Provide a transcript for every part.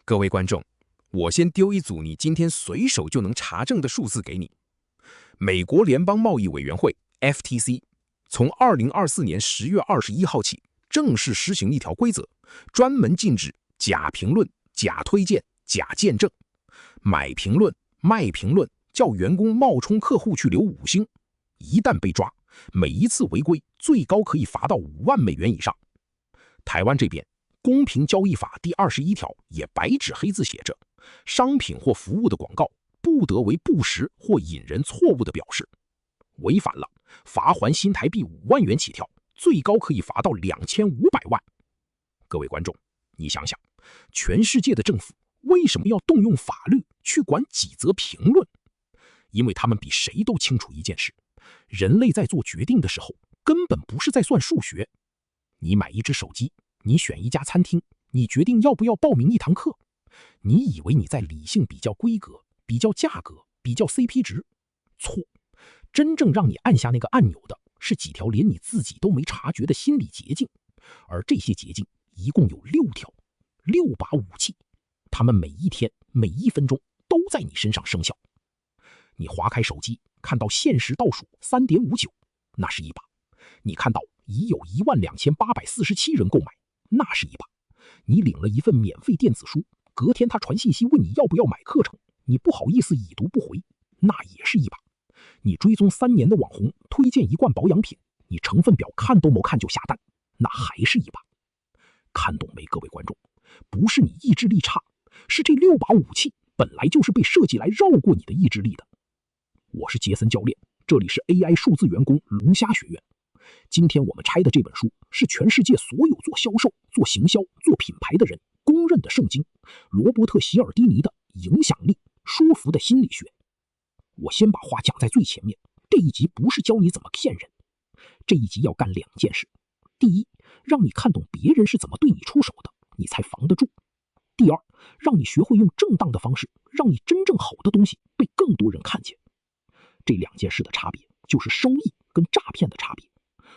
各位观众，我先丢一组你今天随手就能查证的数字给你。美国联邦贸易委员会 FTC 从2024年10月21号起正式实行一条规则，专门禁止假评论、假推荐、假见证、买评论、卖评论，叫员工冒充客户去留5星。一旦被抓，每一次违规最高可以罚到5万美元以上。台湾这边公平交易法第21条也白纸黑字写着，商品或服务的广告不得为不实或引人错误的表示，违反了罚锾新台币5万元起跳，最高可以罚到2500万。各位观众，你想想，全世界的政府为什么要动用法律去管几则评论？因为他们比谁都清楚一件事，人类在做决定的时候根本不是在算数学。你买一只手机，你选一家餐厅，你决定要不要报名一堂课，你以为你在理性比较规格、比较价格、比较 CP 值，错。真正让你按下那个按钮的是几条连你自己都没察觉的心理捷径，而这些捷径一共有6条，6把武器，它们每一天每1分钟都在你身上生效。你划开手机，看到限时倒数 3.59， 那是一把；你看到已有12847人购买，那是一把；你领了一份免费电子书，隔天他传信息问你要不要买课程，你不好意思已读不回，那也是一把；你追踪3年的网红推荐一罐保养品，你成分表看都没看就下单，那还是一把。看懂没，各位观众？不是你意志力差，是这6把武器本来就是被设计来绕过你的意志力的。我是杰森教练，这里是 AI 数字员工龙虾学院。今天我们拆的这本书是全世界所有做销售、做行销、做品牌的人公认的圣经——罗伯特·席尔迪尼的影响力说服的心理学。我先把话讲在最前面，这一集不是教你怎么骗人，这一集要干2件事。第一，让你看懂别人是怎么对你出手的，你才防得住。第二，让你学会用正当的方式，让你真正好的东西被更多人看见。这2件事的差别就是收益跟诈骗的差别，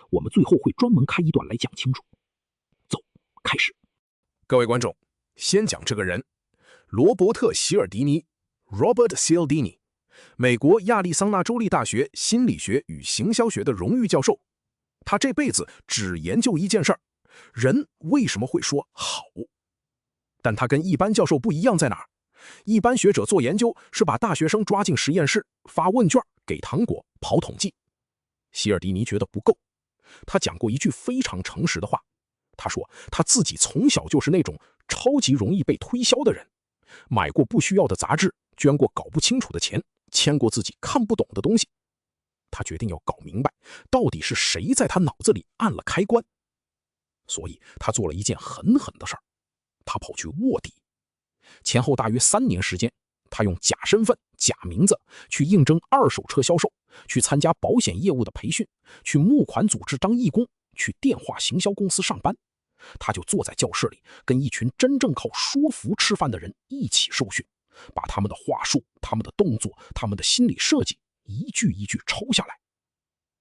我们最后会专门开一段来讲清楚。走，开始。各位观众，先讲这个人，罗伯特·席尔迪尼 （Robert Cialdini），美国亚利桑那州立大学心理学与行销学的荣誉教授。他这辈子只研究一件事儿：人为什么会说好？但他跟一般教授不一样在哪儿？一般学者做研究是把大学生抓进实验室，发问卷，给糖果，跑统计。席尔迪尼觉得不够，他讲过一句非常诚实的话，他说他自己从小就是那种超级容易被推销的人，买过不需要的杂志，捐过搞不清楚的钱，签过自己看不懂的东西。他决定要搞明白，到底是谁在他脑子里按了开关。所以他做了一件狠狠的事儿，他跑去卧底。前后大约3年时间，他用假身份、假名字去应征2手车销售，去参加保险业务的培训，去募款组织当义工，去电话行销公司上班。他就坐在教室里，跟一群真正靠说服吃饭的人一起受训，把他们的话术、他们的动作、他们的心理设计一句一句抄下来。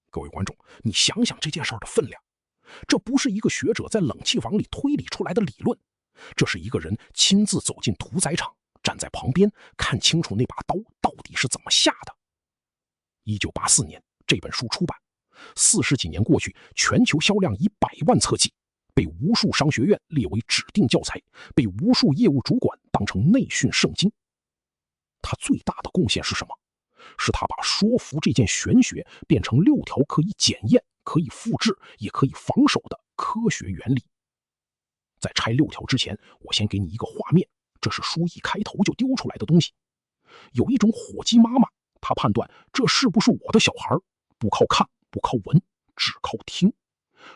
各位观众，你想想这件事的分量，这不是一个学者在冷气房里推理出来的理论，这是一个人亲自走进屠宰场，站在旁边看清楚那把刀到底是怎么下的。1984年这本书出版，40几年过去，全球销量以100万册计，被无数商学院列为指定教材，被无数业务主管当成内训圣经。他最大的贡献是什么？是他把说服这件玄学变成6条可以检验、可以复制、也可以防守的科学原理。在拆6条之前，我先给你一个画面，这是书一开头就丢出来的东西。有一种火鸡妈妈，她判断这是不是我的小孩，不靠看，不靠闻，只靠听。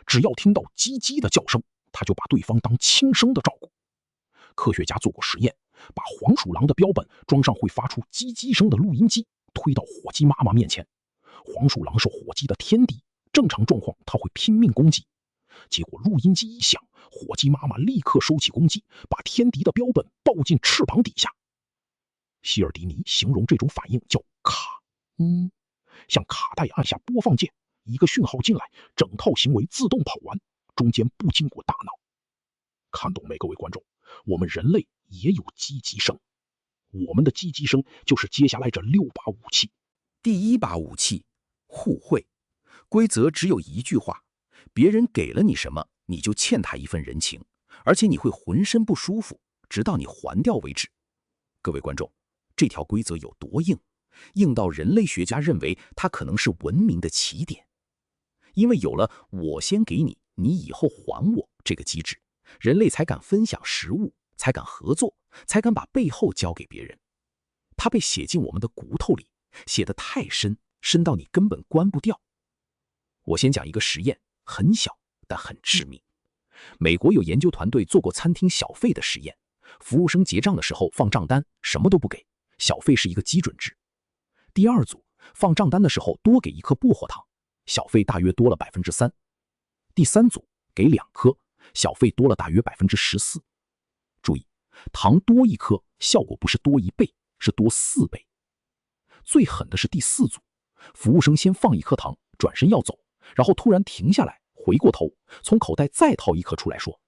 只要听到叽叽的叫声，她就把对方当亲生的照顾。科学家做过实验，把黄鼠狼的标本装上会发出叽叽声的录音机，推到火鸡妈妈面前。黄鼠狼是火鸡的天敌，正常状况它会拼命攻击。结果录音机一响，火鸡妈妈立刻收起攻击，把天敌的标本抱进翅膀底下。希尔迪尼形容这种反应叫卡，像卡带按下播放键，一个讯号进来，整套行为自动跑完，中间不经过大脑。看懂没，各位观众？我们人类也有击击声。我们的击击声就是接下来这6把武器。第一把武器，互惠。规则只有一句话：别人给了你什么，你就欠他一份人情，而且你会浑身不舒服，直到你还掉为止。各位观众，这条规则有多硬？硬到人类学家认为它可能是文明的起点。因为有了我先给你，你以后还我这个机制，人类才敢分享食物，才敢合作，才敢把背后交给别人。它被写进我们的骨头里，写得太深，深到你根本关不掉。我先讲一个实验，很小，但很致命。美国有研究团队做过餐厅小费的实验，服务生结账的时候放账单，什么都不给，小费是一个基准值。第二组放账单的时候多给1颗薄荷糖，小费大约多了 3%。第三组给2颗，小费多了大约 14%。注意，糖多1颗，效果不是多1倍，是多4倍。最狠的是第4组，服务生先放1颗糖，转身要走，然后突然停下来，回过头，从口袋再掏1颗出来说：“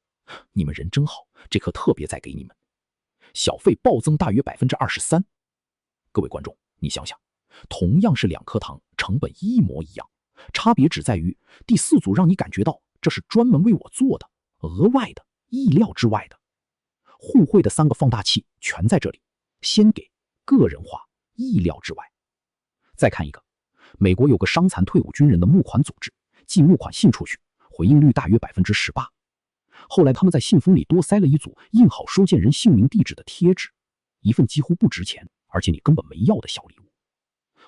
你们人真好，这颗特别再给你们。”小费暴增大约 23%。各位观众，你想想，同样是2颗糖，成本一模一样，差别只在于第4组让你感觉到这是专门为我做的，额外的，意料之外的。互惠的3个放大器全在这里，先给，个人化，意料之外。再看一个，美国有个伤残退伍军人的募款组织，寄募款信出去，回应率大约 18%。后来他们在信封里多塞了一组印好收件人姓名地址的贴纸，一份几乎不值钱，而且你根本没要的小礼物，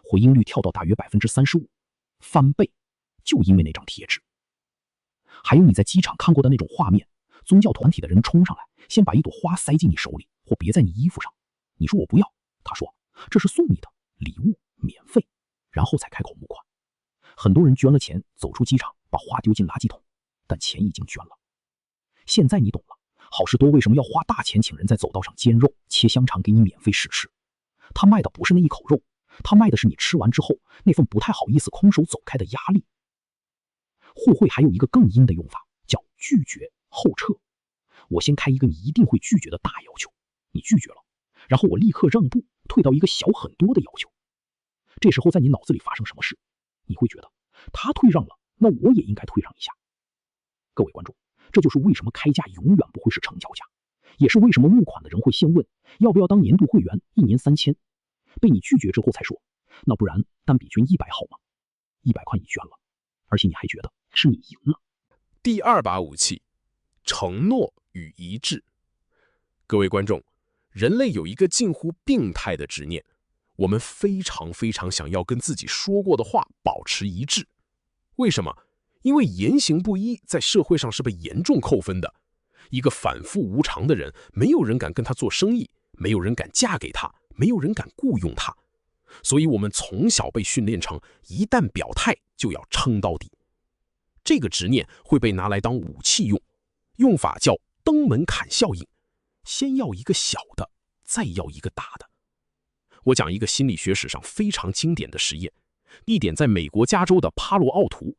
回应率跳到大约 35%， 翻倍，就因为那张贴纸。还有你在机场看过的那种画面，宗教团体的人冲上来，先把一朵花塞进你手里，或别在你衣服上，你说我不要，他说这是送你的礼物，免费，然后才开口募款。很多人捐了钱，走出机场，把花丢进垃圾桶，但钱已经捐了。现在你懂了，好事多为什么要花大钱请人在走道上煎肉、切香肠给你免费试吃？他卖的不是那一口肉，他卖的是你吃完之后那份不太好意思空手走开的压力。互惠还有一个更阴的用法，叫拒绝后撤。我先开一个你一定会拒绝的大要求，你拒绝了，然后我立刻让步，退到一个小很多的要求。这时候在你脑子里发生什么事？你会觉得他退让了，那我也应该退让一下。各位观众，这就是为什么开价永远不会是成交价，也是为什么募款的人会先问要不要当年度会员，1年3000，被你拒绝之后才说，那不然单笔捐100好吗？100块你捐了，而且你还觉得是你赢了。第2把武器，承诺与一致。各位观众，人类有一个近乎病态的执念，我们非常想要跟自己说过的话保持一致。为什么？因为言行不一在社会上是被严重扣分的。一个反复无常的人，没有人敢跟他做生意，没有人敢嫁给他，没有人敢雇佣他。所以我们从小被训练成一旦表态就要撑到底。这个执念会被拿来当武器用，用法叫登门槛效应，先要一个小的，再要一个大的。我讲一个心理学史上非常经典的实验，地点在美国加州的帕洛奥图。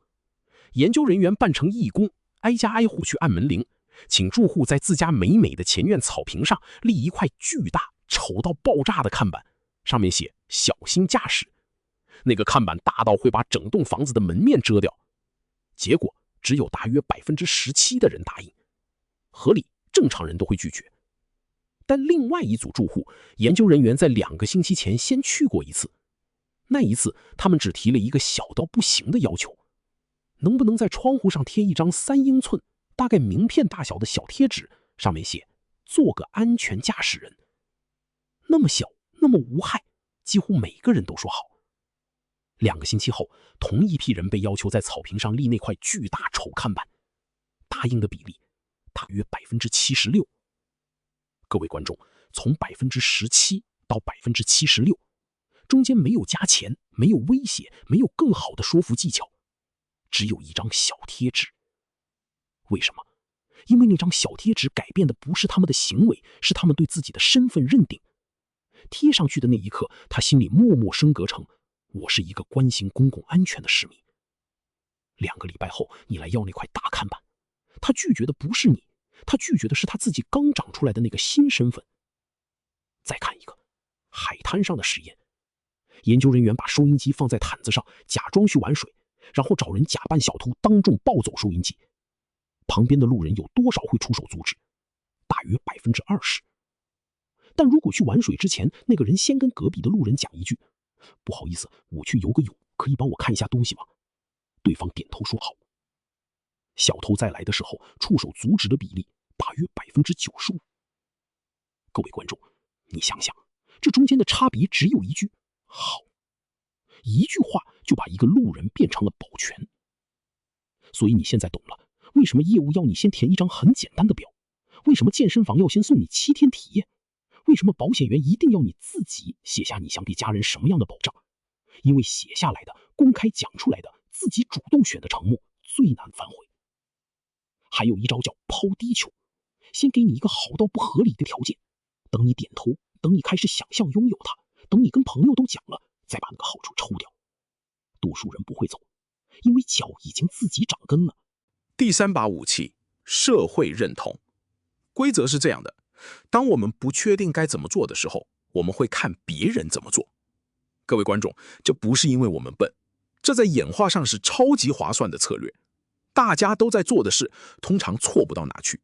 研究人员扮成义工，挨家挨户去按门铃，请住户在自家美的前院草坪上立一块巨大、丑到爆炸的看板，上面写小心驾驶。那个看板大到会把整栋房子的门面遮掉。结果只有大约 17% 的人答应，合理，正常人都会拒绝。但另外一组住户，研究人员在2个星期前先去过一次，那一次他们只提了一个小到不行的要求，能不能在窗户上贴一张3英寸，大概名片大小的小贴纸，上面写做个安全驾驶人。那么小，那么无害，几乎每个人都说好。2个星期后，同一批人被要求在草坪上立那块巨大丑看板，答应的比例大约 76%。各位观众，从 17% 到 76%，中间没有加钱，没有威胁，没有更好的说服技巧，只有一张小贴纸。为什么？因为那张小贴纸改变的不是他们的行为，是他们对自己的身份认定。贴上去的那一刻，他心里默默升格成我是一个关心公共安全的市民。2个礼拜后，你来要那块大看板，他拒绝的不是你，他拒绝的是他自己刚长出来的那个新身份，再看一个海滩上的实验，研究人员把收音机放在毯子上，假装去玩水，然后找人假扮小偷，当众抱走收音机。旁边的路人有多少会出手阻止？大约20%。但如果去玩水之前，那个人先跟隔壁的路人讲一句：“不好意思，我去游个泳，可以帮我看一下东西吗？”对方点头说好。小偷再来的时候，出手阻止的比例大约95%。各位观众，你想想，这中间的差别只有一句“好”，一句话就把一个路人变成了保全。所以你现在懂了，为什么业务要你先填一张很简单的表？为什么健身房要先送你7天体验？为什么保险员一定要你自己写下你想给家人什么样的保障？因为写下来的、公开讲出来的、自己主动选的承诺最难反悔。还有一招叫抛低球，先给你一个好到不合理的条件，等你点头，等你开始想象拥有它，等你跟朋友都讲了，再把那个好处抽掉。多数人不会走，因为脚已经自己长根了。第3把武器，社会认同。规则是这样的，当我们不确定该怎么做的时候，我们会看别人怎么做。各位观众，这不是因为我们笨，这在演化上是超级划算的策略。大家都在做的事，通常错不到哪去。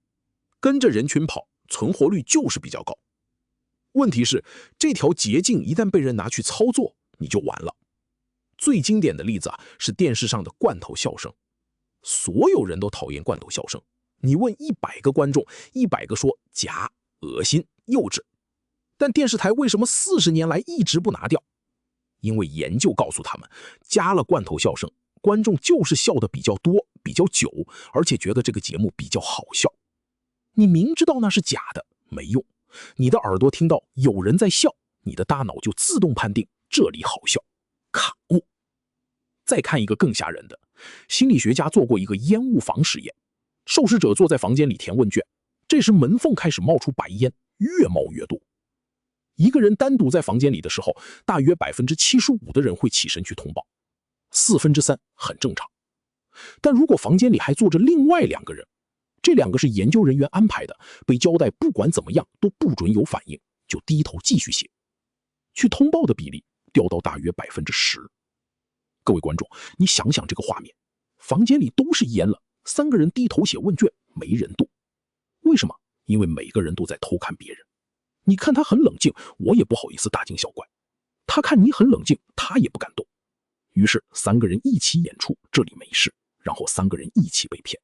跟着人群跑，存活率就是比较高。问题是，这条捷径一旦被人拿去操作，你就完了。最经典的例子是电视上的罐头笑声。所有人都讨厌罐头笑声，你问100个观众，100个说假、恶心、幼稚。但电视台为什么40年来一直不拿掉？因为研究告诉他们，加了罐头笑声，观众就是笑得比较多、比较久，而且觉得这个节目比较好笑。你明知道那是假的，没用。你的耳朵听到有人在笑，你的大脑就自动判定这里好笑，卡住。再看一个更吓人的，心理学家做过一个烟雾房实验，受试者坐在房间里填问卷，这时门缝开始冒出白烟，越冒越多。一个人单独在房间里的时候，大约75%的人会起身去通报，3/4很正常。但如果房间里还坐着另外2个人，这2个是研究人员安排的，被交代不管怎么样都不准有反应，就低头继续写，去通报的比例掉到大约10%。各位观众，你想想这个画面，房间里都是烟了，3个人低头写问卷，没人动。为什么？因为每个人都在偷看别人。你看他很冷静，我也不好意思大惊小怪；他看你很冷静，他也不敢动。于是3个人一起演出，这里没事，然后3个人一起被骗。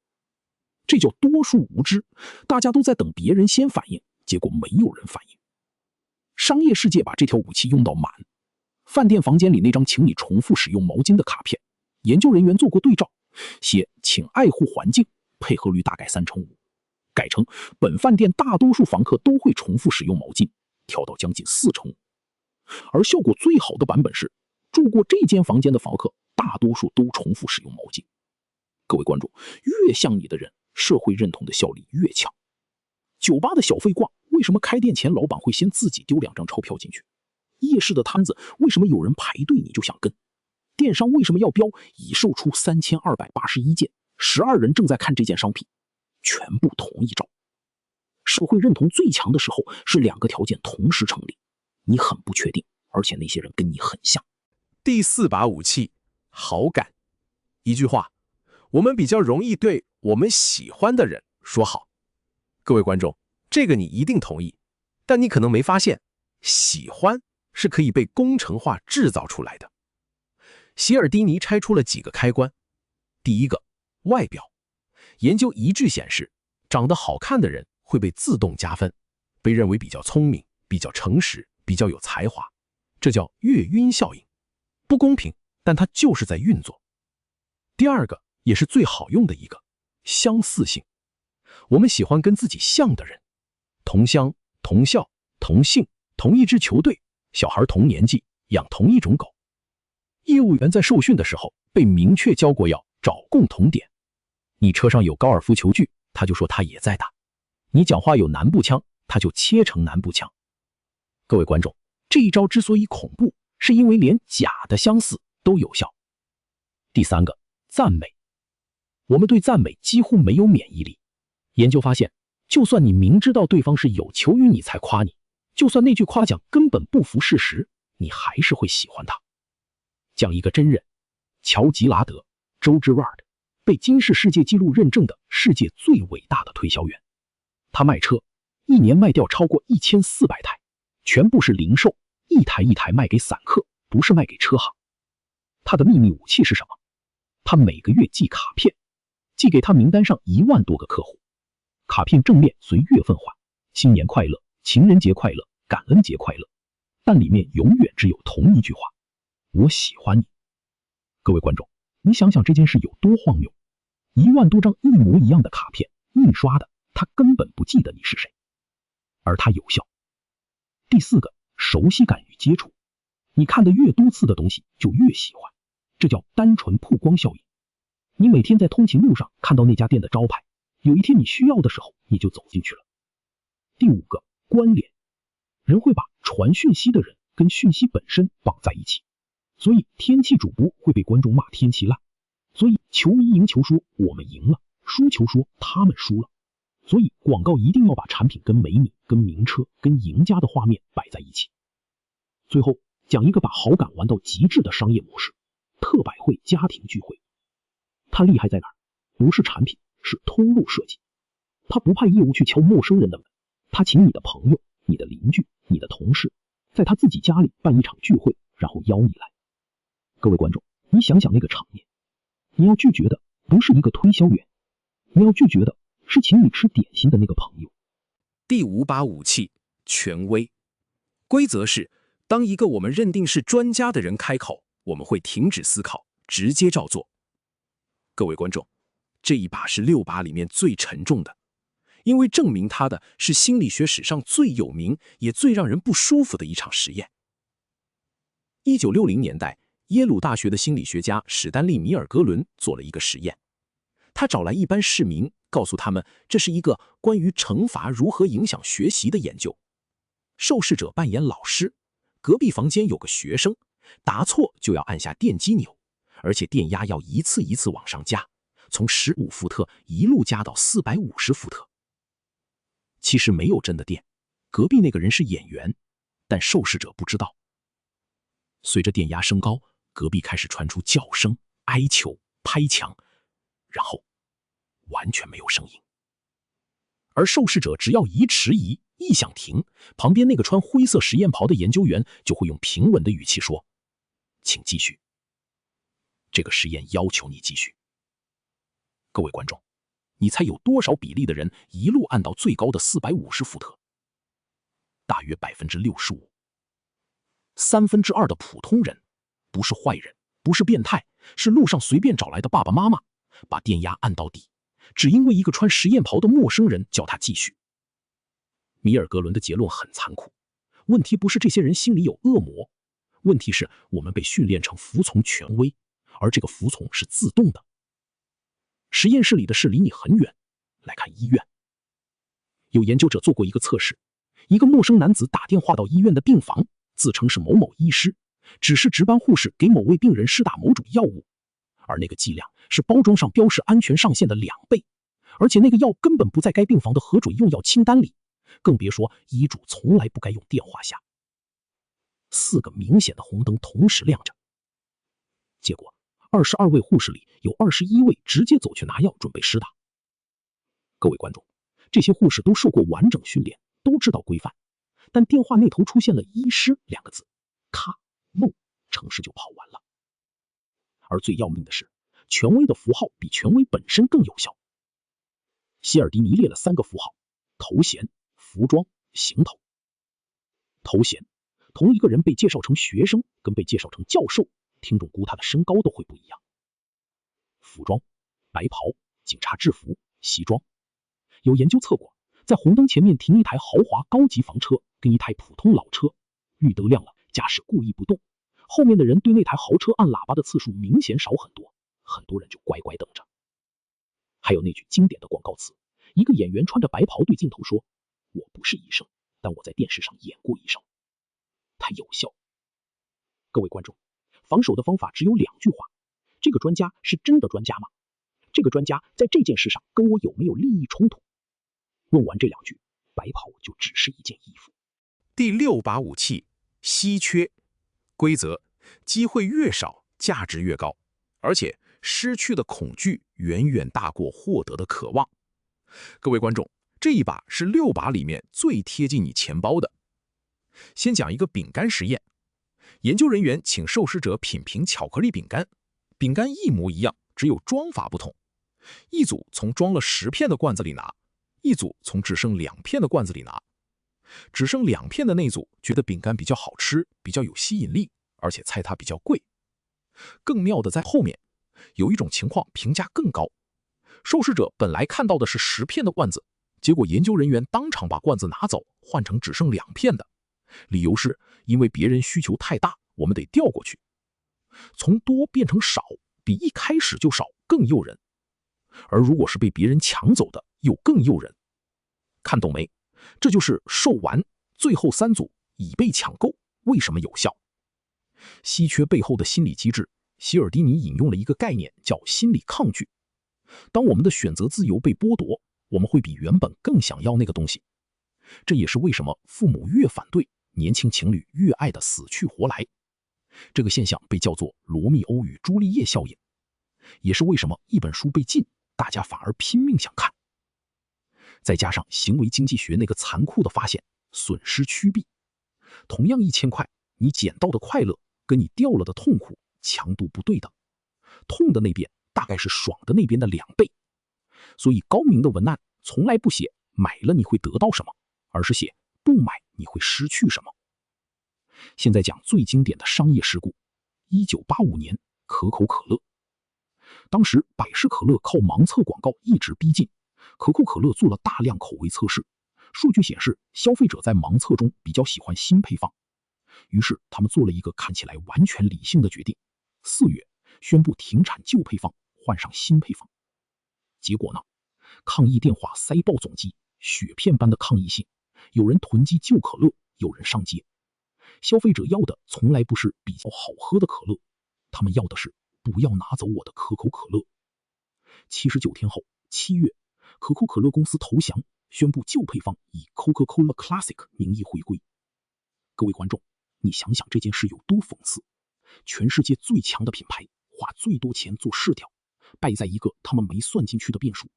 这叫多数无知，大家都在等别人先反应，结果没有人反应。商业世界把这条武器用到满。饭店房间里那张请你重复使用毛巾的卡片，研究人员做过对照，写请爱护环境，配合率大概3成5，改成本饭店大多数房客都会重复使用毛巾，跳到将近4成5。而效果最好的版本是，住过这间房间的房客大多数都重复使用毛巾。各位观众，越像你的人，社会认同的效力越强。酒吧的小费挂，为什么开店前老板会先自己丢2张钞票进去？夜市的摊子，为什么有人排队你就想跟？电商为什么要标已售出3281件，12人正在看这件商品？全部同一招。社会认同最强的时候是2个条件同时成立，你很不确定，而且那些人跟你很像。第4把武器，好感。一句话，我们比较容易对我们喜欢的人说好。各位观众，这个你一定同意，但你可能没发现，喜欢是可以被工程化制造出来的。希尔迪尼拆出了几个开关。第一个，外表。研究一致显示，长得好看的人会被自动加分，被认为比较聪明、比较诚实、比较有才华，这叫月晕效应。不公平，但它就是在运作。第二个，也是最好用的一个，相似性。我们喜欢跟自己像的人，同乡、同校、同姓、同一支球队，小孩同年纪，养同一种狗。业务员在受训的时候被明确教过要找共同点。你车上有高尔夫球具，他就说他也在打；你讲话有南部腔，他就切成南部腔。各位观众，这一招之所以恐怖，是因为连假的相似都有效。第三个，赞美。我们对赞美几乎没有免疫力。研究发现，就算你明知道对方是有求于你才夸你，就算那句夸奖根本不符事实，你还是会喜欢他。讲一个真人，乔吉拉德 Joe Girard， 被金氏世界纪录认证的世界最伟大的推销员。他卖车，一年卖掉超过1400台，全部是零售，一台一台卖给散客，不是卖给车行。他的秘密武器是什么？他每个月寄卡片，寄给他名单上1万多个客户。卡片正面随月份换，新年快乐、情人节快乐、感恩节快乐，但里面永远只有同一句话：我喜欢你。各位观众，你想想这件事有多荒谬？1万多张一模一样的卡片，印刷的，他根本不记得你是谁，而他有效。第4个，熟悉感与接触。你看的越多次的东西就越喜欢，这叫单纯曝光效应。你每天在通勤路上看到那家店的招牌，有一天你需要的时候你就走进去了。第5个，关联。人会把传讯息的人跟讯息本身绑在一起，所以天气主播会被观众骂天气烂，所以球迷赢球说我们赢了，输球说他们输了。所以广告一定要把产品跟美女、跟名车、跟赢家的画面摆在一起。最后讲一个把好感玩到极致的商业模式，特摆会家庭聚会。它厉害在哪儿？不是产品，是通路设计。他不派业务去敲陌生人的门，他请你的朋友、你的邻居、你的同事，在他自己家里办一场聚会，然后邀你来。各位观众，你想想那个场面，你要拒绝的不是一个推销员，你要拒绝的是请你吃点心的那个朋友。第5把武器，权威。规则是，当一个我们认定是专家的人开口，我们会停止思考，直接照做。各位观众，这一把是6把里面最沉重的，因为证明它的是心理学史上最有名也最让人不舒服的一场实验。1960年代，耶鲁大学的心理学家史丹利·米尔格伦做了一个实验。他找来一般市民，告诉他们这是一个关于惩罚如何影响学习的研究。受试者扮演老师，隔壁房间有个学生，答错就要按下电击钮，而且电压要一次一次往上加，从15伏特一路加到450伏特。其实没有真的电，隔壁那个人是演员，但受试者不知道。随着电压升高，隔壁开始传出叫声、哀求、拍墙，然后完全没有声音。而受试者只要一迟疑，一想停，旁边那个穿灰色实验袍的研究员就会用平稳的语气说：请继续，这个实验要求你继续。各位观众，你猜有多少比例的人一路按到最高的450伏特？大约65%。2/3的普通人，不是坏人，不是变态，是路上随便找来的爸爸妈妈，把电压按到底，只因为一个穿实验袍的陌生人叫他继续。米尔格伦的结论很残酷，问题不是这些人心里有恶魔，问题是我们被训练成服从权威，而这个服从是自动的。实验室里的事离你很远，来看医院。有研究者做过一个测试，一个陌生男子打电话到医院的病房，自称是某某医师，指示值班护士给某位病人施打某种药物，而那个剂量是包装上标示安全上限的2倍，而且那个药根本不在该病房的核准用药清单里，更别说医嘱从来不该用电话下。4个明显的红灯同时亮着，结果22位护士里有21位直接走去拿药准备施打。各位观众，这些护士都受过完整训练，都知道规范，但电话那头出现了医师2个字，咔，梦，程式就跑完了。而最要命的是，权威的符号比权威本身更有效。希尔迪尼列了3个符号：头衔、服装、行头。头衔，同一个人被介绍成学生跟被介绍成教授，听众估他的身高都会不一样。服装，白袍、警察制服、西装。有研究测过，在红灯前面停一台豪华高级房车跟一台普通老车，绿灯亮了，驾驶故意不动，后面的人对那台豪车按喇叭的次数明显少很多，很多人就乖乖等着。还有那句经典的广告词，一个演员穿着白袍对镜头说：我不是医生，但我在电视上演过医生。它有效。各位观众，防守的方法只有2句话：这个专家是真的专家吗？这个专家在这件事上跟我有没有利益冲突？问完这2句，白袍就只是一件衣服。第6把武器稀缺，规则：机会越少，价值越高，而且失去的恐惧远远大过获得的渴望。各位观众，这一把是6把里面最贴近你钱包的。先讲一个饼干实验，研究人员请受试者品评巧克力饼干，饼干一模一样，只有装法不同。一组从装了10片的罐子里拿，一组从只剩2片的罐子里拿。只剩2片的那组觉得饼干比较好吃，比较有吸引力，而且猜它比较贵。更妙的在后面，有一种情况评价更高。受试者本来看到的是10片的罐子，结果研究人员当场把罐子拿走，换成只剩2片的。理由是因为别人需求太大，我们得调过去。从多变成少，比一开始就少更诱人。而如果是被别人抢走的，又更诱人。看懂没？这就是售完最后3组已被抢购为什么有效。稀缺背后的心理机制，希尔迪尼引用了一个概念叫心理抗拒。当我们的选择自由被剥夺，我们会比原本更想要那个东西。这也是为什么父母越反对，年轻情侣越爱得死去活来。这个现象被叫做罗密欧与朱丽叶效应，也是为什么一本书被禁，大家反而拼命想看。再加上行为经济学那个残酷的发现，损失趋避。同样1000块，你捡到的快乐跟你掉了的痛苦强度不对等，痛的那边大概是爽的那边的2倍。所以高明的文案从来不写买了你会得到什么，而是写不买你会失去什么。现在讲最经典的商业事故，1985年可口可乐。当时百事可乐靠盲测广告一直逼近，可口可乐做了大量口味测试，数据显示消费者在盲测中比较喜欢新配方。于是他们做了一个看起来完全理性的决定，4月宣布停产旧配方，换上新配方。结果呢？抗议电话塞爆总机，雪片般的抗议信，有人囤积旧可乐，有人上街。消费者要的从来不是比较好喝的可乐，他们要的是不要拿走我的可口可乐。79天后，7月，可口可乐公司投降，宣布旧配方以 Coca-Cola Classic 名义回归。各位观众，你想想这件事有多讽刺？全世界最强的品牌花最多钱做试调，败在一个他们没算进去的变数。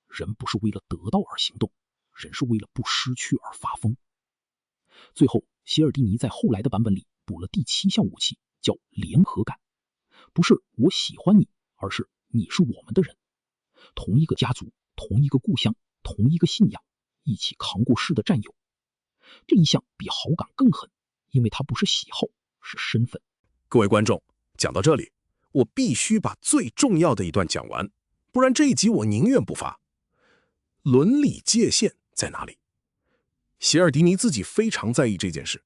人不是为了得到而行动，人是为了不失去而发疯。最后，希尔迪尼在后来的版本里补了第7项武器，叫联合感。不是我喜欢你，而是你是我们的人，同一个家族，同一个故乡，同一个信仰，一起扛过世的战友。这一项比好感更狠，因为它不是喜好，是身份。各位观众，讲到这里，我必须把最重要的一段讲完，不然这一集我宁愿不发。伦理界限在哪里？希尔迪尼自己非常在意这件事，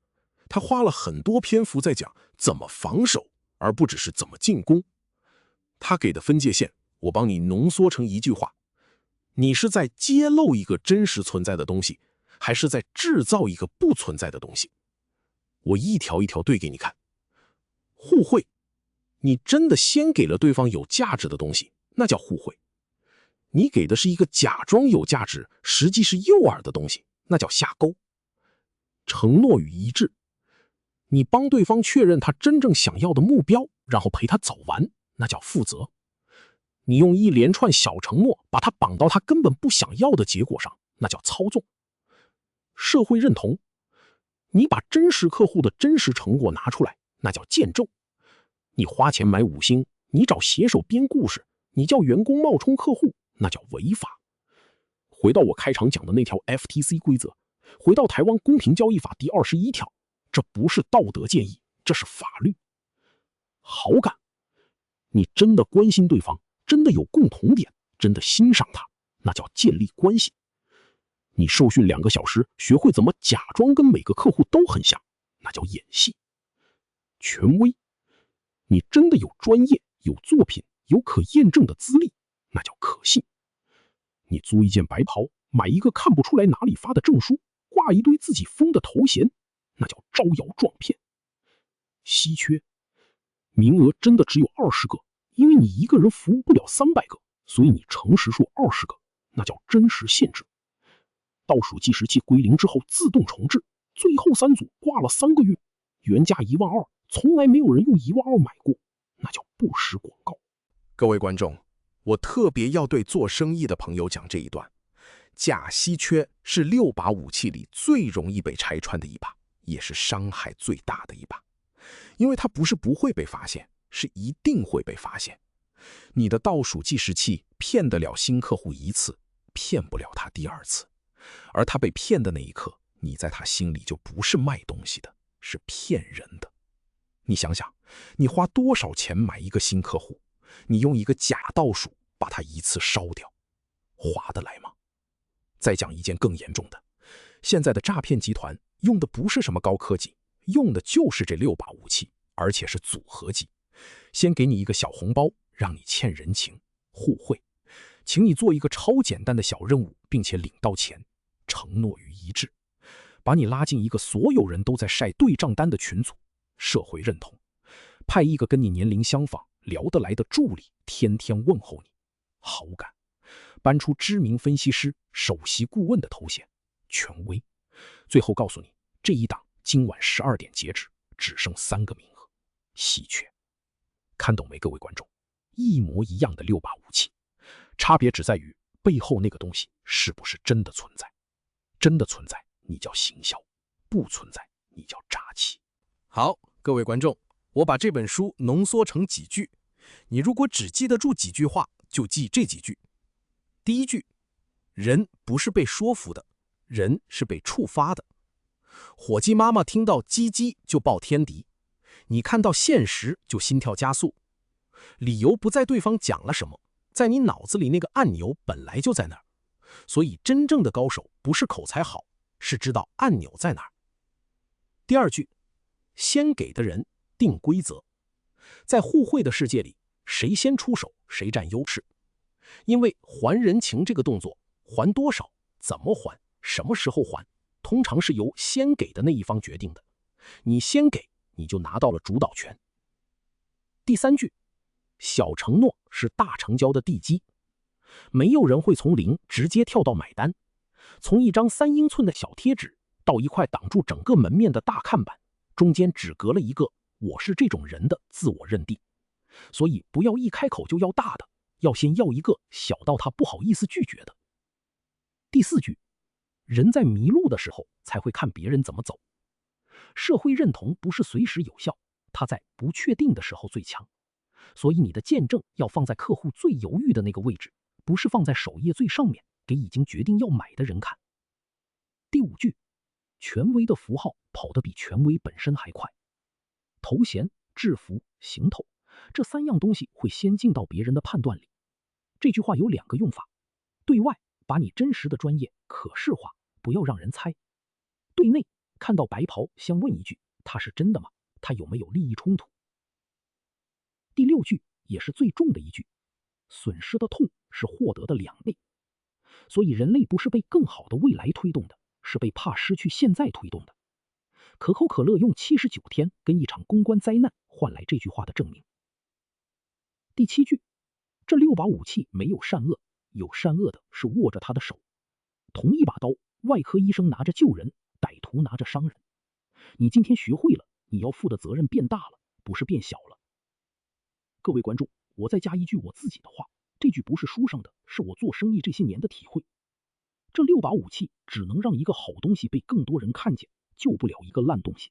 他花了很多篇幅在讲怎么防守，而不只是怎么进攻。他给的分界线，我帮你浓缩成一句话：你是在揭露一个真实存在的东西，还是在制造一个不存在的东西？我一条一条对给你看。互惠，你真的先给了对方有价值的东西，那叫互惠。你给的是一个假装有价值，实际是诱饵的东西，那叫下钩。承诺与一致，你帮对方确认他真正想要的目标，然后陪他走完，那叫负责。你用一连串小承诺把他绑到他根本不想要的结果上，那叫操纵。社会认同，你把真实客户的真实成果拿出来，那叫见证。你花钱买5星，你找写手编故事，你叫员工冒充客户，那叫违法。回到我开场讲的那条 FTC 规则，回到台湾公平交易法第21条，这不是道德建议，这是法律。好感，你真的关心对方，真的有共同点，真的欣赏他，那叫建立关系。你受训2个小时，学会怎么假装跟每个客户都很像，那叫演戏。权威，你真的有专业、有作品、有可验证的资历，那叫可信。你租一件白袍，买一个看不出来哪里发的证书，挂一堆自己封的头衔，那叫招摇撞骗。稀缺，名额真的只有20个，因为你一个人服务不了300个，所以你诚实说20个，那叫真实限制。倒数计时器归0之后自动重置，最后3组挂了3个月，原价12000，从来没有人用12000买过，那叫不实广告。各位观众，我特别要对做生意的朋友讲这一段。价稀缺是6把武器里最容易被拆穿的一把，也是伤害最大的一把。因为它不是不会被发现，是一定会被发现。你的倒数计时器骗得了新客户1次，骗不了他第2次。而他被骗的那一刻，你在他心里就不是卖东西的，是骗人的。你想想，你花多少钱买一个新客户，你用一个假倒数把他一次烧掉，划得来吗？再讲一件更严重的，现在的诈骗集团用的不是什么高科技，用的就是这6把武器，而且是组合技。先给你一个小红包，让你欠人情，互惠，请你做一个超简单的小任务，并且领到钱，承诺与一致，把你拉进一个所有人都在晒对账单的群组，社会认同，派一个跟你年龄相仿、聊得来的助理，天天问候你，好感，搬出知名分析师、首席顾问的头衔，权威。最后告诉你，这一档今晚12点截止，只剩3个名额，稀缺。看懂没，各位观众？一模一样的6把武器，差别只在于背后那个东西是不是真的存在。真的存在，你叫行销；不存在，你叫诈欺。好，各位观众，我把这本书浓缩成几句，你如果只记得住几句话，就记这几句。第一句，人不是被说服的，人是被触发的。火鸡妈妈听到鸡鸡就报天敌，你看到现实就心跳加速。理由不在对方讲了什么，在你脑子里那个按钮本来就在那儿。所以真正的高手不是口才好，是知道按钮在哪儿。第二句，先给的人定规则。在互惠的世界里，谁先出手谁占优势。因为还人情这个动作，还多少、怎么还、什么时候还，通常是由先给的那一方决定的。你先给，你就拿到了主导权。第三句，小承诺是大成交的地基。没有人会从0直接跳到买单，从一张3英寸的小贴纸到一块挡住整个门面的大看板，中间只隔了一个我是这种人的自我认定。所以不要一开口就要大的，要先要一个小到他不好意思拒绝的。第4句，人在迷路的时候才会看别人怎么走。社会认同不是随时有效，它在不确定的时候最强。所以你的见证要放在客户最犹豫的那个位置，不是放在首页最上面给已经决定要买的人看。第5句，权威的符号跑得比权威本身还快。头衔、制服、行头，这3样东西会先进到别人的判断里。这句话有2个用法：对外，把你真实的专业可视化，不要让人猜；对内，看到白袍先问一句，他是真的吗？他有没有利益冲突？第6句也是最重的一句，损失的痛是获得的2倍。所以人类不是被更好的未来推动的，是被怕失去现在推动的。可口可乐用79天跟一场公关灾难换来这句话的证明。第7句，这6把武器没有善恶，有善恶的是握着他的手。同一把刀，外科医生拿着救人，歹徒拿着伤人。你今天学会了，你要负的责任变大了，不是变小了。各位观众，我再加一句我自己的话，这句不是书上的，是我做生意这些年的体会。这6把武器只能让一个好东西被更多人看见，救不了一个烂东西。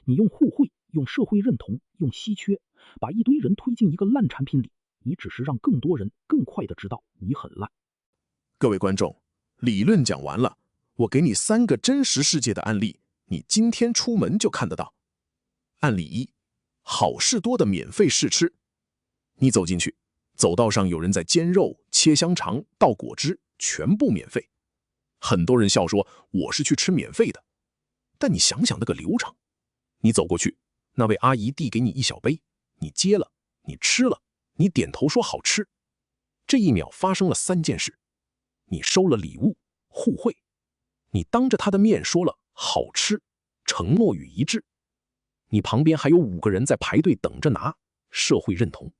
你用互惠，用社会认同，用稀缺，把一堆人推进一个烂产品里，你只是让更多人更快的知道你很烂。各位观众，理论讲完了，我给你3个真实世界的案例，你今天出门就看得到。案例1，好事多的免费试吃。你走进去，走道上有人在煎肉、切香肠、倒果汁，全部免费。很多人笑说我是去吃免费的，但你想想那个流程，你走过去，那位阿姨递给你一小杯，你接了，你吃了，你点头说好吃。这一秒发生了3件事：你收了礼物，互惠；你当着她的面说了好吃，承诺与一致；你旁边还有5个人在排队等着拿，社会认同。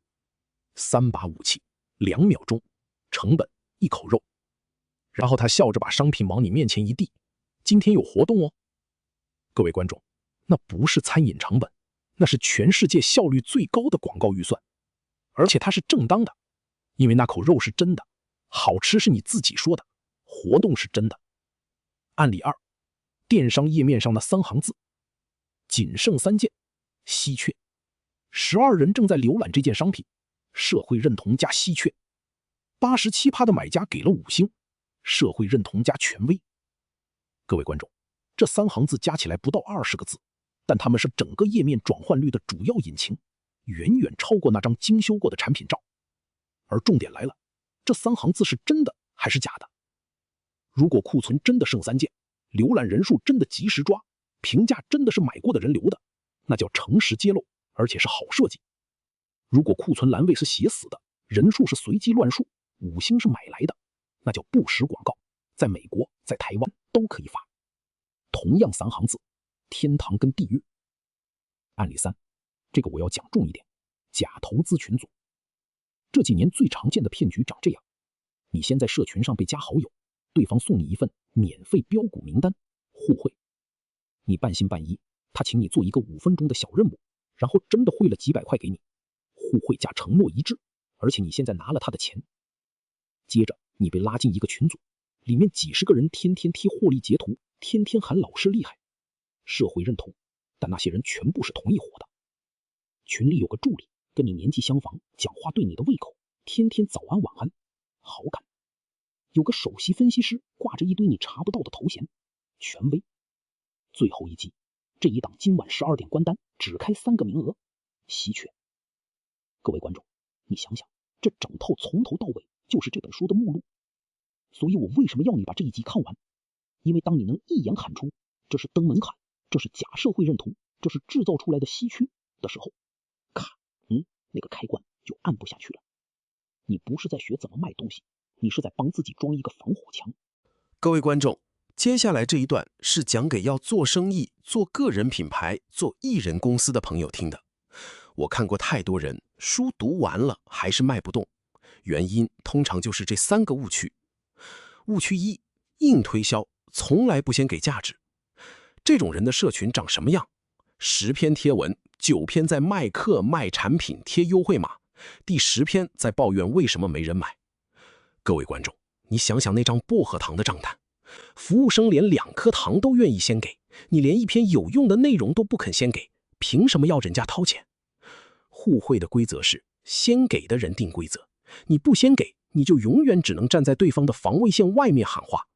3把武器，2秒钟，成本1口肉。然后他笑着把商品往你面前一递，今天有活动哦。各位观众，那不是餐饮成本，那是全世界效率最高的广告预算，而且它是正当的，因为那口肉是真的，好吃是你自己说的，活动是真的。案例2，电商页面上的3行字，仅剩3件，稀缺。12人正在浏览这件商品，社会认同加稀缺。87%的买家给了5星，社会认同加权威。各位观众，这3行字加起来不到20个字，但它们是整个页面转换率的主要引擎，远远超过那张精修过的产品照。而重点来了，这3行字是真的还是假的？如果库存真的剩3件，浏览人数真的及时抓，评价真的是买过的人留的，那叫诚实揭露，而且是好设计。如果库存栏位是写死的，人数是随机乱数，5星是买来的，那叫不实广告，在美国、在台湾都可以罚。同样3行字，天堂跟地狱。案例3，这个我要讲重一点，假投资群组。这几年最常见的骗局长这样：你先在社群上被加好友，对方送你一份免费标股名单，互惠。你半信半疑，他请你做一个5分钟的小任务，然后真的汇了几百块给你，互惠加承诺一致，而且你现在拿了他的钱。接着你被拉进一个群组，里面几十个人天天贴获利截图，天天喊老师厉害，社会认同，但那些人全部是同一伙的。群里有个助理，跟你年纪相仿，讲话对你的胃口，天天早安晚安，好感。有个首席分析师，挂着一堆你查不到的头衔，权威。最后一集，这一档今晚12点关单，只开3个名额，稀缺。各位观众，你想想，这整套从头到尾就是这本书的目录。所以我为什么要你把这一集看完？因为当你能一眼喊出这是登门槛，这是假社会认同，这是制造出来的稀缺的时候，咔，那个开关就按不下去了。你不是在学怎么卖东西，你是在帮自己装一个防火墙。各位观众，接下来这一段是讲给要做生意、做个人品牌、做艺人公司的朋友听的。我看过太多人书读完了还是卖不动，原因通常就是这3个误区。误区1，硬推销，从来不先给价值。这种人的社群长什么样？10篇贴文，9篇在卖课、卖产品、贴优惠码，第10篇在抱怨为什么没人买。各位观众，你想想那张薄荷糖的账单，服务生连2颗糖都愿意先给，你连一篇有用的内容都不肯先给，凭什么要人家掏钱？互惠的规则是先给的人定规则，你不先给，你就永远只能站在对方的防卫线外面喊话，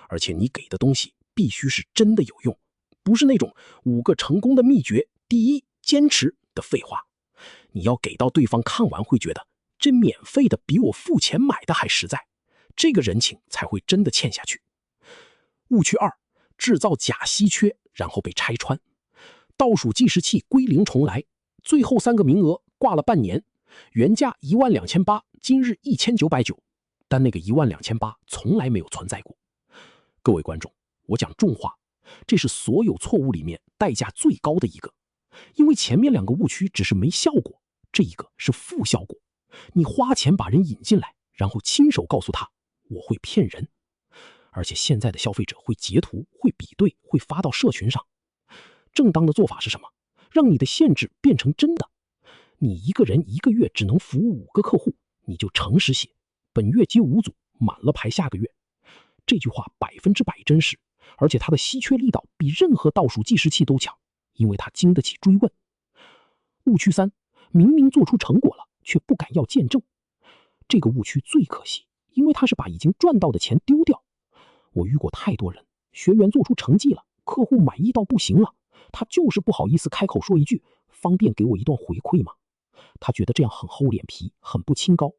而且你给的东西必须是真的有用，不是那种5个成功的秘诀，第一，坚持的废话。你要给到对方看完会觉得这免费的比我付钱买的还实在，这个人情才会真的欠下去。误区2，制造假稀缺，然后被拆穿。倒数计时器归零重来，最后3个名额挂了半年，原价12800，今日1990，但那个12800从来没有存在过。各位观众，我讲重话，这是所有错误里面代价最高的一个，因为前面2个误区只是没效果，这一个是负效果。你花钱把人引进来，然后亲手告诉他我会骗人，而且现在的消费者会截图、会比对、会发到社群上。正当的做法是什么？让你的限制变成真的。你一个人1个月只能服务5个客户，你就诚实写，本月接5组，满了排下个月。这句话100%真实，而且它的稀缺力道比任何倒数计时器都强，因为它经得起追问。误区3，明明做出成果了，却不敢要见证。这个误区最可惜，因为它是把已经赚到的钱丢掉。我遇过太多人，学员做出成绩了，客户满意到不行了，他就是不好意思开口说一句，方便给我一段回馈吗？他觉得这样很厚脸皮，很不清高。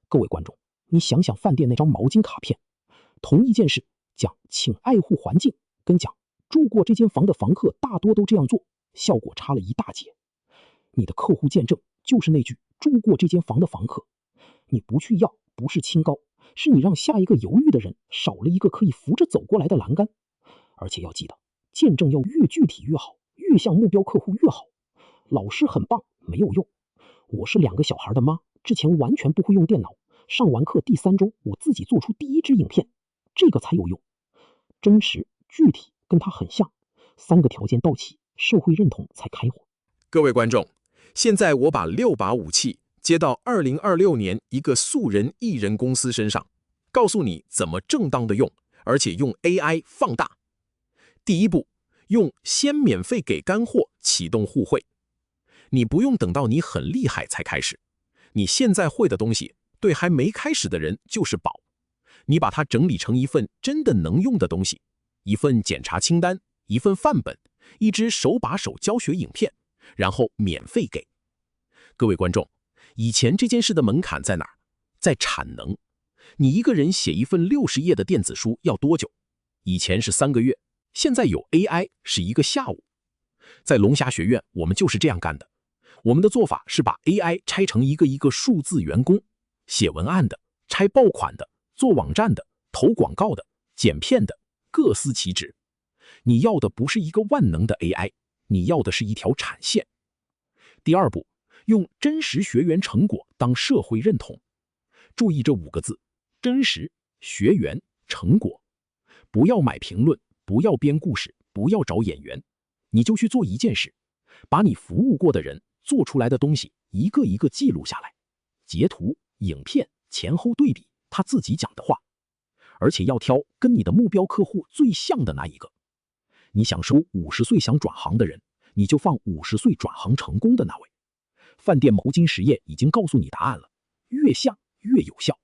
各位观众，你想想饭店那张毛巾卡片，同一件事，讲请爱护环境，跟讲住过这间房的房客大多都这样做，效果差了一大截。你的客户见证就是那句住过这间房的房客，你不去要，不是清高，是你让下一个犹豫的人少了一个可以扶着走过来的栏杆。而且要记得，见证要越具体越好，越像目标客户越好。老师很棒，没有用。我是2个小孩的妈，之前完全不会用电脑，上完课第3周，我自己做出第1支影片，这个才有用。真实具体跟它很像， 3个条件到齐，社会认同才开火。各位观众，现在我把6把武器接到2026年一个素人艺人公司身上，告诉你怎么正当的用，而且用 AI 放大。第一步，用先免费给干货启动互惠。你不用等到你很厉害才开始，你现在会的东西对还没开始的人就是宝。你把它整理成一份真的能用的东西，一份检查清单，一份范本，一支手把手教学影片，然后免费给。各位观众，以前这件事的门槛在哪儿？在产能。你一个人写一份60页的电子书要多久？以前是3个月，现在有 AI 是1个下午。在龙虾学院，我们就是这样干的。我们的做法是把 AI 拆成一个一个数字员工，写文案的，拆爆款的，做网站的，投广告的，剪片的，各司其职。你要的不是一个万能的 AI， 你要的是一条产线。第二步，用真实学员成果当社会认同。注意这5个字：真实、学员、成果。不要买评论，不要编故事，不要找演员，你就去做一件事，把你服务过的人做出来的东西一个一个记录下来，截图、影片前后对比他自己讲的话，而且要挑跟你的目标客户最像的那一个。你想收50岁想转行的人，你就放50岁转行成功的那位。饭店毛巾实验已经告诉你答案了，越像越有效。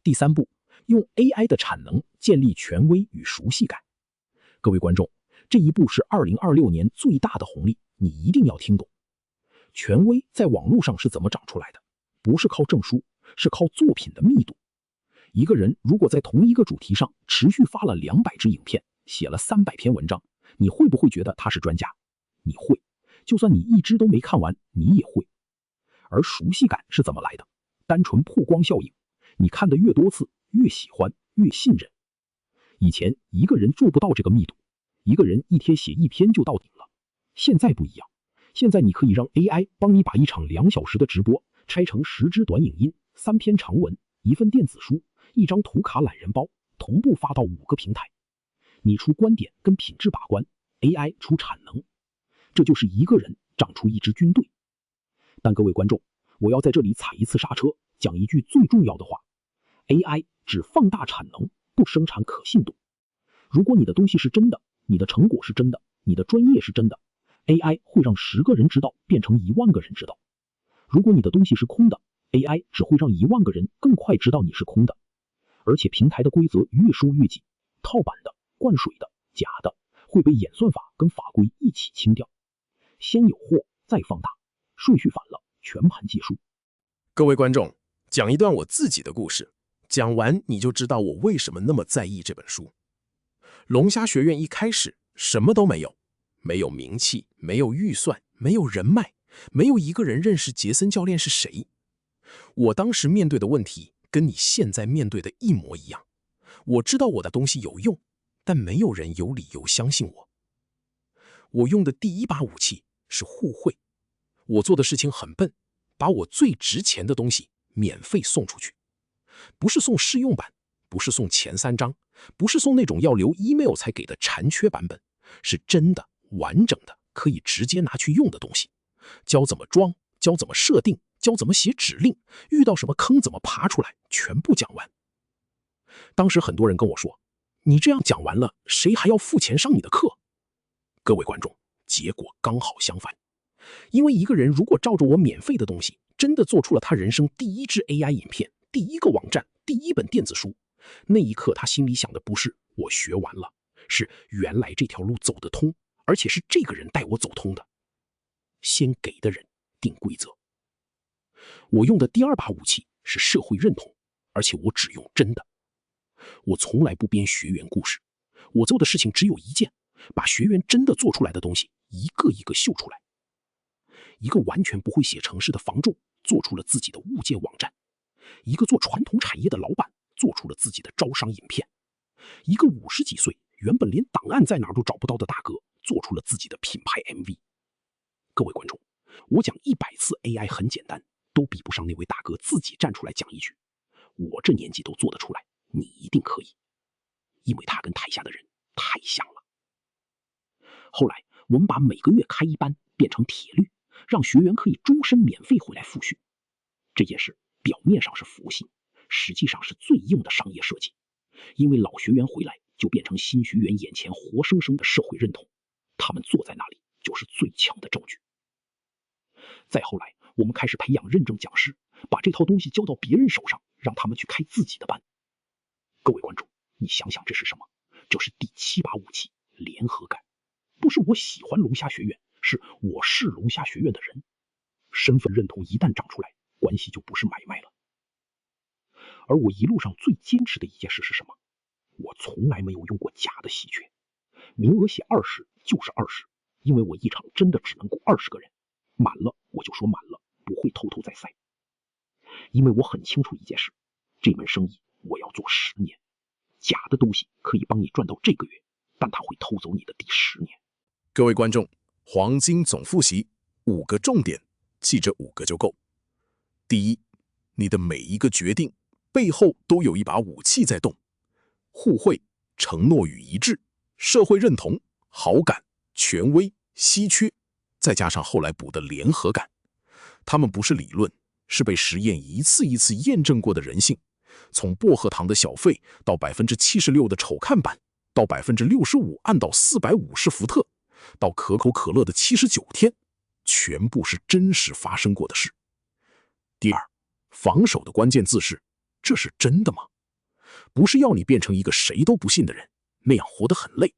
第三步，用 AI 的产能建立权威与熟悉感。各位观众，这一步是2026年最大的红利，你一定要听懂。权威在网络上是怎么长出来的？不是靠证书，是靠作品的密度。一个人如果在同一个主题上持续发了200支影片，写了300篇文章，你会不会觉得他是专家？你会，就算你一支都没看完，你也会。而熟悉感是怎么来的？单纯曝光效应，你看的越多次，越喜欢，越信任。以前一个人做不到这个密度，一个人一天写1篇就到顶了。现在不一样，现在你可以让 AI 帮你把一场2小时的直播拆成10支短影音、3篇长文、1份电子书、1张图卡懒人包，同步发到5个平台。你出观点跟品质把关， AI 出产能，这就是一个人长出一支军队。但各位观众，我要在这里踩一次刹车，讲一句最重要的话， AI 只放大产能，不生产可信度。如果你的东西是真的，你的成果是真的，你的专业是真的， AI 会让10个人知道变成1万个人知道。如果你的东西是空的， AI 只会让1万个人更快知道你是空的。而且平台的规则越收越紧，套版的、灌水的、假的会被演算法跟法规一起清掉。先有货再放大，顺序反了，全盘皆输。各位观众，讲一段我自己的故事，讲完你就知道我为什么那么在意这本书。龙虾学院一开始什么都没有，没有名气，没有预算，没有人脉，没有一个人认识杰森教练是谁。我当时面对的问题跟你现在面对的一模一样。我知道我的东西有用，但没有人有理由相信我。我用的第1把武器是互惠。我做的事情很笨，把我最值钱的东西免费送出去。不是送试用版，不是送前3章，不是送那种要留 email 才给的残缺版本，是真的完整的可以直接拿去用的东西。教怎么装，教怎么设定，教怎么写指令，遇到什么坑怎么爬出来，全部讲完。当时很多人跟我说，你这样讲完了，谁还要付钱上你的课？各位观众，结果刚好相反。因为一个人如果照着我免费的东西，真的做出了他人生第1支 AI 影片，第1个网站，第1本电子书，那一刻他心里想的不是我学完了，是原来这条路走得通，而且是这个人带我走通的。先给的人定规则。我用的第2把武器是社会认同，而且我只用真的。我从来不编学员故事，我做的事情只有一件，把学员真的做出来的东西一个一个秀出来。一个完全不会写程式的房仲做出了自己的物件网站，一个做传统产业的老板做出了自己的招商影片，一个50几岁原本连档案在哪儿都找不到的大哥做出了自己的品牌 MV。 各位观众，我讲100次 AI 很简单，都比不上那位大哥自己站出来讲一句我这年纪都做得出来，你一定可以。因为他跟台下的人太像了。后来我们把每个月开一班变成铁律，让学员可以终身免费回来复训。这件事表面上是佛系，实际上是最硬的商业设计，因为老学员回来就变成新学员眼前活生生的社会认同，他们坐在那里就是最强的证据。再后来，我们开始培养认证讲师，把这套东西交到别人手上，让他们去开自己的班。各位观众，你想想这是什么？这是第7把武器——联合感。不是我喜欢龙虾学院，是我是龙虾学院的人。身份认同一旦长出来，关系就不是买卖了。而我一路上最坚持的一件事是什么？我从来没有用过假的稀缺，名额写20就是20，因为我一场真的只能雇20个人，满了我就说满了，不会偷偷再塞。因为我很清楚一件事，这门生意我要做10年，假的东西可以帮你赚到这个月，但它会偷走你的第10年。各位观众，黄金总复习5个重点，记这5个就够。第一，你的每一个决定背后都有一把武器在动：互惠、承诺与一致、社会认同、好感、权威、稀缺，再加上后来补的联合感。它们不是理论，是被实验一次一次验证过的人性。从薄荷糖的小费到76%的丑看版，到65%按到450伏特，到可口可乐的79天，全部是真实发生过的事。第二，防守的关键字是：这是真的吗？不是要你变成一个谁都不信的人，那样活得很累，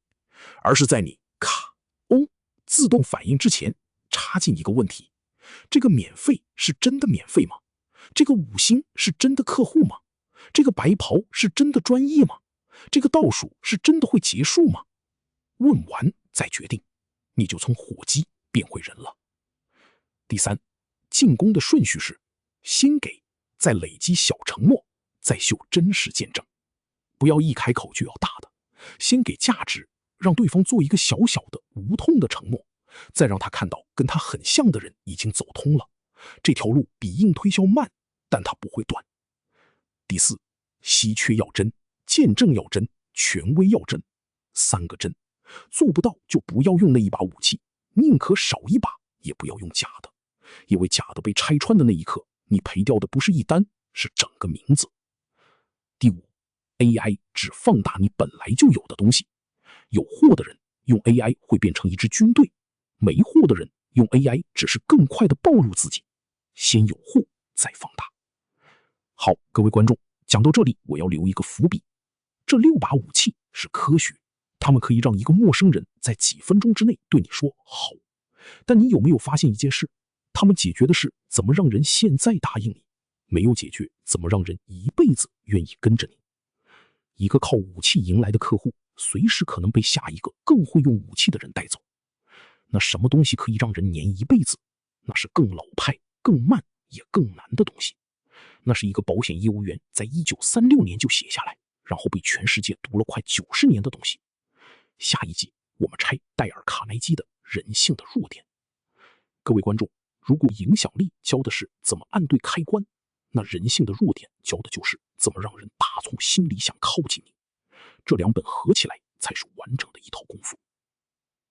而是在你咔嗡自动反应之前插进一个问题：这个免费是真的免费吗？这个5星是真的客户吗？这个白袍是真的专业吗？这个倒数是真的会结束吗？问完再决定，你就从火鸡变回人了。第三，进攻的顺序是：先给，再累积小承诺，再秀真实见证。不要一开口就要大的，先给价值，让对方做一个小小的无痛的承诺，再让他看到跟他很像的人已经走通了。这条路比硬推销慢，但它不会断。第四，稀缺要真，见证要真，权威要真，3个真。做不到就不要用那一把武器，宁可少一把，也不要用假的，因为假的被拆穿的那一刻，你赔掉的不是一单，是整个名字。第五， AI 只放大你本来就有的东西。有货的人用 AI 会变成一支军队，没货的人用 AI 只是更快的暴露自己。先有货，再放大。好，各位观众，讲到这里，我要留一个伏笔。这6把武器是科学，他们可以让一个陌生人在几分钟之内对你说好。但你有没有发现一件事？他们解决的是怎么让人现在答应你，没有解决怎么让人一辈子愿意跟着你。一个靠武器迎来的客户，随时可能被下一个更会用武器的人带走。那什么东西可以让人黏一辈子？那是更老派、更慢也更难的东西。那是一个保险业务员在1936年就写下来，然后被全世界读了快90年的东西。下一集我们拆戴尔·卡耐基的人性的弱点。各位观众，如果影响力教的是怎么按对开关，那人性的弱点教的就是怎么让人打从心里想靠近你。这2本合起来才是完整的一套功夫。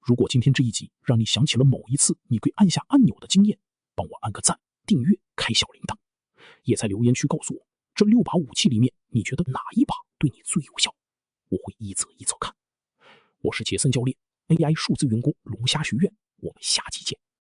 如果今天这一集让你想起了某一次你会按下按钮的经验，帮我按个赞、订阅、开小铃铛，也在留言区告诉我，这6把武器里面你觉得哪一把对你最有效？我会一则一则看。我是杰森教练，AI 数字员工龙虾学院，我们下期见。